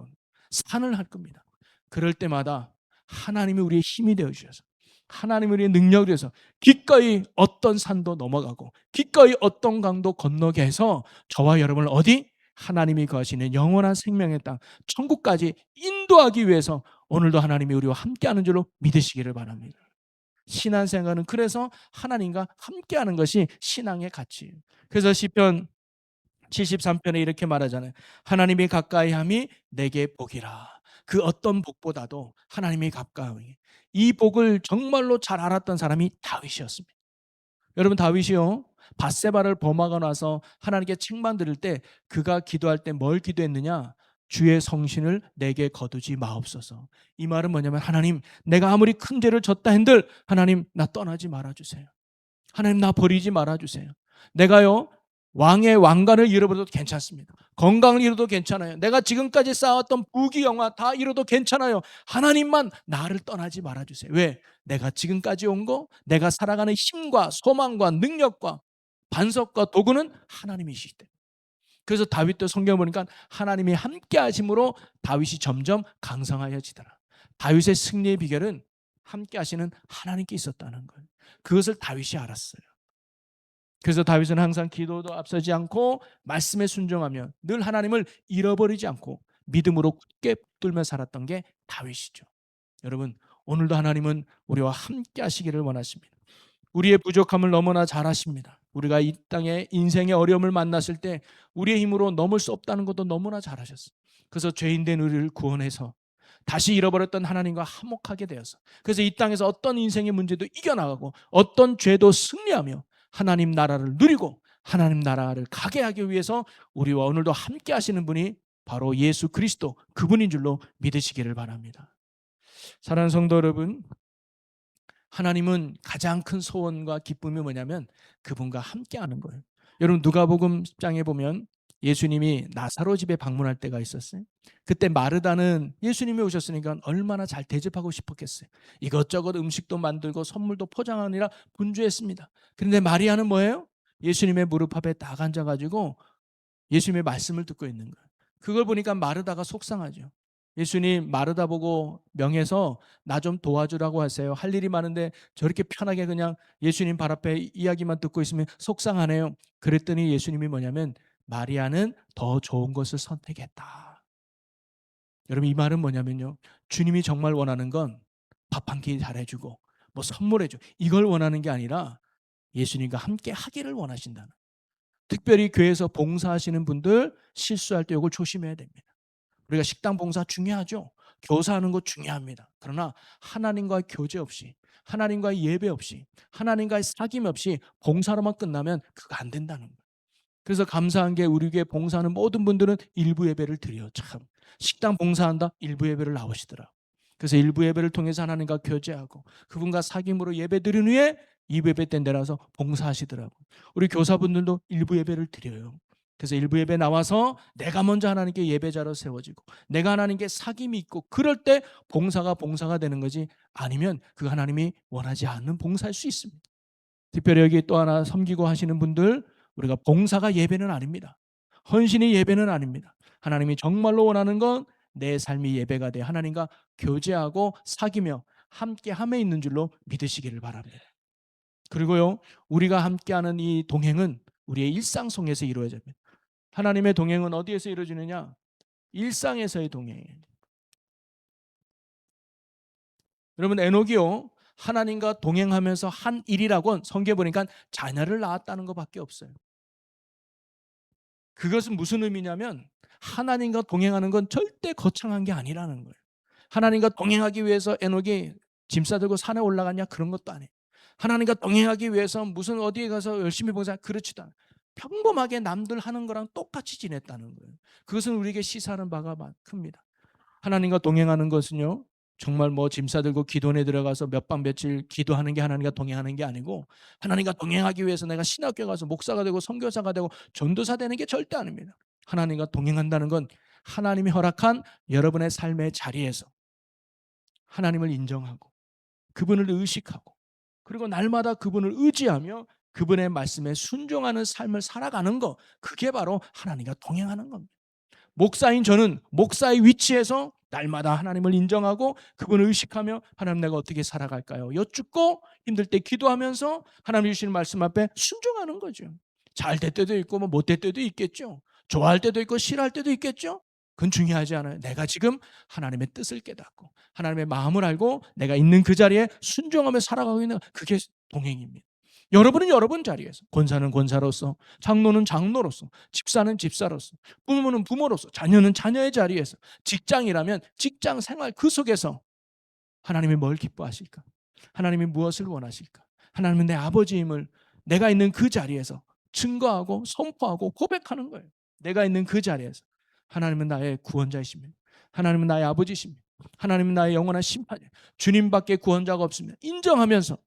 산을 할 겁니다. 그럴 때마다 하나님이 우리의 힘이 되어 주셔서, 하나님이 우리의 능력을 위해서 기꺼이 어떤 산도 넘어가고 기꺼이 어떤 강도 건너게 해서 저와 여러분을 어디? 하나님이 거하시는 영원한 생명의 땅 천국까지 인도하기 위해서 오늘도 하나님이 우리와 함께하는 줄로 믿으시기를 바랍니다. 신앙생활은 그래서 하나님과 함께하는 것이 신앙의 가치예요. 그래서 시편 73편에 이렇게 말하잖아요. 하나님이 가까이함이 내게 복이라. 그 어떤 복보다도 하나님이 가까이. 이 복을 정말로 잘 알았던 사람이 다윗이었습니다. 여러분, 다윗이요, 밧세바를 범하고 나서 하나님께 책만 들을 때 그가 기도할 때 뭘 기도했느냐? 주의 성신을 내게 거두지 마옵소서. 이 말은 뭐냐면 하나님, 내가 아무리 큰 죄를 졌다 한들 하나님 나 떠나지 말아주세요. 하나님 나 버리지 말아주세요. 내가요 왕의 왕관을 잃어버려도 괜찮습니다. 건강을 잃어도 괜찮아요. 내가 지금까지 쌓았던 부귀영화 다 잃어도 괜찮아요. 하나님만 나를 떠나지 말아주세요. 왜? 내가 지금까지 온 거, 내가 살아가는 힘과 소망과 능력과 반석과 도구는 하나님이시기 때문에. 그래서 다윗도 성경 보니까 하나님이 함께 하심으로 다윗이 점점 강성하여지더라. 다윗의 승리의 비결은 함께 하시는 하나님께 있었다는 거예요. 그것을 다윗이 알았어요. 그래서 다윗은 항상 기도도 앞서지 않고 말씀에 순종하며 늘 하나님을 잃어버리지 않고 믿음으로 굳게 붙들며 살았던 게 다윗이죠. 여러분, 오늘도 하나님은 우리와 함께 하시기를 원하십니다. 우리의 부족함을 너무나 잘 아십니다. 우리가 이 땅에 인생의 어려움을 만났을 때 우리의 힘으로 넘을 수 없다는 것도 너무나 잘 아셨어요. 그래서 죄인된 우리를 구원해서 다시 잃어버렸던 하나님과 화목하게 되어서, 그래서 이 땅에서 어떤 인생의 문제도 이겨나가고 어떤 죄도 승리하며 하나님 나라를 누리고 하나님 나라를 가게 하기 위해서 우리와 오늘도 함께 하시는 분이 바로 예수 그리스도, 그분인 줄로 믿으시기를 바랍니다. 사랑하는 성도 여러분, 하나님은 가장 큰 소원과 기쁨이 뭐냐면 그분과 함께하는 거예요. 여러분 누가복음 10장에 보면 예수님이 나사로 집에 방문할 때가 있었어요. 그때 마르다는 예수님이 오셨으니까 얼마나 잘 대접하고 싶었겠어요. 이것저것 음식도 만들고 선물도 포장하느라 분주했습니다. 그런데 마리아는 뭐예요? 예수님의 무릎 앞에 딱 앉아가지고 예수님의 말씀을 듣고 있는 거예요. 그걸 보니까 마르다가 속상하죠. 예수님 마르다 보고 명해서 나 좀 도와주라고 하세요. 할 일이 많은데 저렇게 편하게 그냥 예수님 발 앞에 이야기만 듣고 있으면 속상하네요. 그랬더니 예수님이 뭐냐면 마리아는 더 좋은 것을 선택했다. 여러분 이 말은 뭐냐면요. 주님이 정말 원하는 건 밥 한 끼 잘해주고 뭐 선물해줘. 이걸 원하는 게 아니라 예수님과 함께 하기를 원하신다는. 특별히 교회에서 봉사하시는 분들 실수할 때 이걸 조심해야 됩니다. 우리가 식당 봉사 중요하죠. 교사하는 거 중요합니다. 그러나 하나님과의 교제 없이, 하나님과의 예배 없이, 하나님과의 사귐 없이 봉사로만 끝나면 그거 안 된다는 거예요. 그래서 감사한 게 우리 교회 봉사하는 모든 분들은 일부 예배를 드려요. 참 식당 봉사한다 일부 예배를 나오시더라. 그래서 일부 예배를 통해서 하나님과 교제하고 그분과 사귐으로 예배 드린 후에 2부 예배 때 내려서 봉사하시더라고요. 우리 교사분들도 일부 예배를 드려요. 그래서 일부 예배 나와서 내가 먼저 하나님께 예배자로 세워지고 내가 하나님께 사귐이 있고 그럴 때 봉사가 되는 거지 아니면 그 하나님이 원하지 않는 봉사일 수 있습니다. 특별히 여기 또 하나 섬기고 하시는 분들 우리가 봉사가 예배는 아닙니다. 헌신이 예배는 아닙니다. 하나님이 정말로 원하는 건 내 삶이 예배가 돼 하나님과 교제하고 사귀며 함께함에 있는 줄로 믿으시기를 바랍니다. 그리고요 우리가 함께하는 이 동행은 우리의 일상 속에서 이루어집니다. 하나님의 동행은 어디에서 이루어지느냐? 일상에서의 동행이에요. 여러분 에녹이요 하나님과 동행하면서 한 일이라고는 성경에 보니까 자녀를 낳았다는 것밖에 없어요. 그것은 무슨 의미냐면 하나님과 동행하는 건 절대 거창한 게 아니라는 거예요. 하나님과 동행하기 위해서 에녹이 짐 싸들고 산에 올라갔냐 그런 것도 아니에요. 하나님과 동행하기 위해서 무슨 어디에 가서 열심히 봉사 그렇지도 않아요. 평범하게 남들 하는 거랑 똑같이 지냈다는 거예요. 그것은 우리에게 시사하는 바가 큽니다. 하나님과 동행하는 것은요. 정말 뭐 짐 싸들고 기도원에 들어가서 몇 밤 며칠 기도하는 게 하나님과 동행하는 게 아니고 하나님과 동행하기 위해서 내가 신학교 가서 목사가 되고 선교사가 되고 전도사 되는 게 절대 아닙니다. 하나님과 동행한다는 건 하나님이 허락한 여러분의 삶의 자리에서 하나님을 인정하고 그분을 의식하고 그리고 날마다 그분을 의지하며 그분의 말씀에 순종하는 삶을 살아가는 거 그게 바로 하나님과 동행하는 겁니다. 목사인 저는 목사의 위치에서 날마다 하나님을 인정하고 그분을 의식하며 하나님 내가 어떻게 살아갈까요? 여쭙고 힘들 때 기도하면서 하나님 주시는 말씀 앞에 순종하는 거죠. 잘 될 때도 있고 뭐 못 될 때도 있겠죠. 좋아할 때도 있고 싫어할 때도 있겠죠. 그건 중요하지 않아요. 내가 지금 하나님의 뜻을 깨닫고 하나님의 마음을 알고 내가 있는 그 자리에 순종하며 살아가고 있는 그게 동행입니다. 여러분은 여러분 자리에서 권사는 권사로서 장로는 장로로서 집사는 집사로서 부모는 부모로서 자녀는 자녀의 자리에서 직장이라면 직장 생활 그 속에서 하나님이 뭘 기뻐하실까? 하나님이 무엇을 원하실까? 하나님은 내 아버지임을 내가 있는 그 자리에서 증거하고 선포하고 고백하는 거예요. 내가 있는 그 자리에서 하나님은 나의 구원자이십니다. 하나님은 나의 아버지십니다. 하나님은 나의 영원한 심판이에요. 주님밖에 구원자가 없습니다. 인정하면서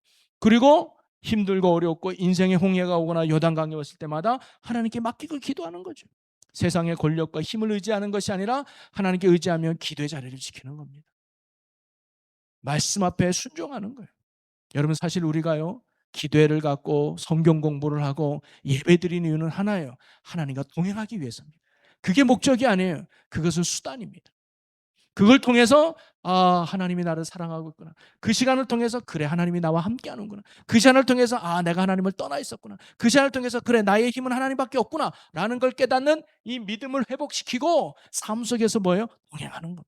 그리고 힘들고 어렵고 인생의 홍해가 오거나 요단강이 왔을 때마다 하나님께 맡기고 기도하는 거죠. 세상의 권력과 힘을 의지하는 것이 아니라 하나님께 의지하며 기도의 자리를 지키는 겁니다. 말씀 앞에 순종하는 거예요. 여러분 사실 우리가요 기도회를 갖고 성경 공부를 하고 예배드리는 이유는 하나예요. 하나님과 동행하기 위해서입니다. 그게 목적이 아니에요. 그것은 수단입니다. 그걸 통해서 아 하나님이 나를 사랑하고 있구나. 그 시간을 통해서 그래 하나님이 나와 함께하는구나. 그 시간을 통해서 아 내가 하나님을 떠나 있었구나. 그 시간을 통해서 그래 나의 힘은 하나님밖에 없구나 라는 걸 깨닫는 이 믿음을 회복시키고 삶 속에서 뭐예요? 동행하는 겁니다.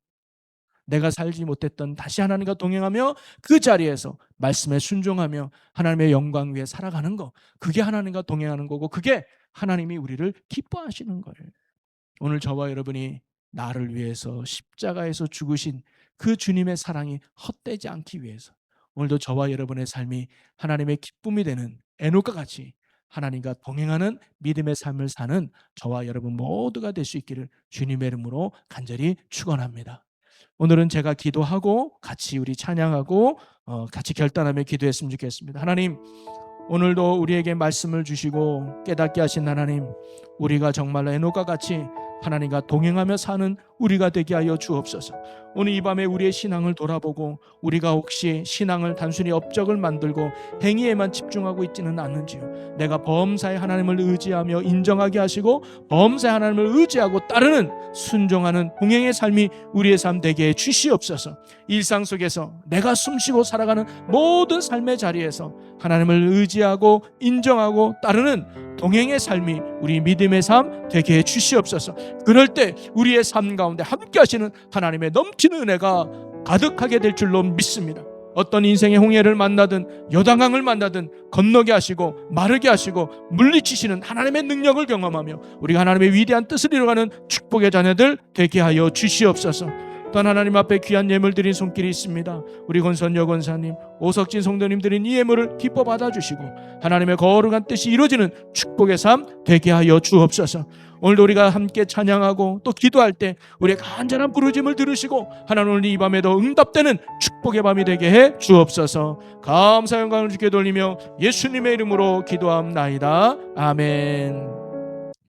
내가 살지 못했던 다시 하나님과 동행하며 그 자리에서 말씀에 순종하며 하나님의 영광 위에 살아가는 거 그게 하나님과 동행하는 거고 그게 하나님이 우리를 기뻐하시는 거예요. 오늘 저와 여러분이 나를 위해서 십자가에서 죽으신 그 주님의 사랑이 헛되지 않기 위해서 오늘도 저와 여러분의 삶이 하나님의 기쁨이 되는 에녹과 같이 하나님과 동행하는 믿음의 삶을 사는 저와 여러분 모두가 될 수 있기를 주님의 이름으로 간절히 축원합니다. 오늘은 제가 기도하고 같이 우리 찬양하고 같이 결단하며 기도했으면 좋겠습니다. 하나님, 오늘도 우리에게 말씀을 주시고 깨닫게 하신 하나님, 우리가 정말로 에녹과 같이 하나님과 동행하며 사는 우리가 되게 하여 주옵소서. 오늘 이 밤에 우리의 신앙을 돌아보고 우리가 혹시 신앙을 단순히 업적을 만들고 행위에만 집중하고 있지는 않는지요. 내가 범사의 하나님을 의지하며 인정하게 하시고 범사의 하나님을 의지하고 따르는 순종하는 동행의 삶이 우리의 삶 되게 해 주시옵소서. 일상 속에서 내가 숨쉬고 살아가는 모든 삶의 자리에서 하나님을 의지하고 인정하고 따르는 동행의 삶이 우리 믿음의 삶 되게 해 주시옵소서. 그럴 때 우리의 삶 가운데 함께 하시는 하나님의 넘치는 은혜가 가득하게 될 줄로 믿습니다. 어떤 인생의 홍해를 만나든 요단강을 만나든 건너게 하시고 마르게 하시고 물리치시는 하나님의 능력을 경험하며 우리가 하나님의 위대한 뜻을 이루어가는 축복의 자녀들 되게 하여 주시옵소서. 또한 하나님 앞에 귀한 예물 드린 손길이 있습니다. 우리 권선여 권사님, 오석진 성도님 드린 이 예물을 기뻐 받아주시고 하나님의 거룩한 뜻이 이루어지는 축복의 삶 되게 하여 주옵소서. 오늘도 우리가 함께 찬양하고 또 기도할 때 우리의 간절한 부르짐을 들으시고 하나님 오늘 이 밤에도 응답되는 축복의 밤이 되게 해 주옵소서. 감사 영광을 주께 돌리며 예수님의 이름으로 기도합나이다. 아멘.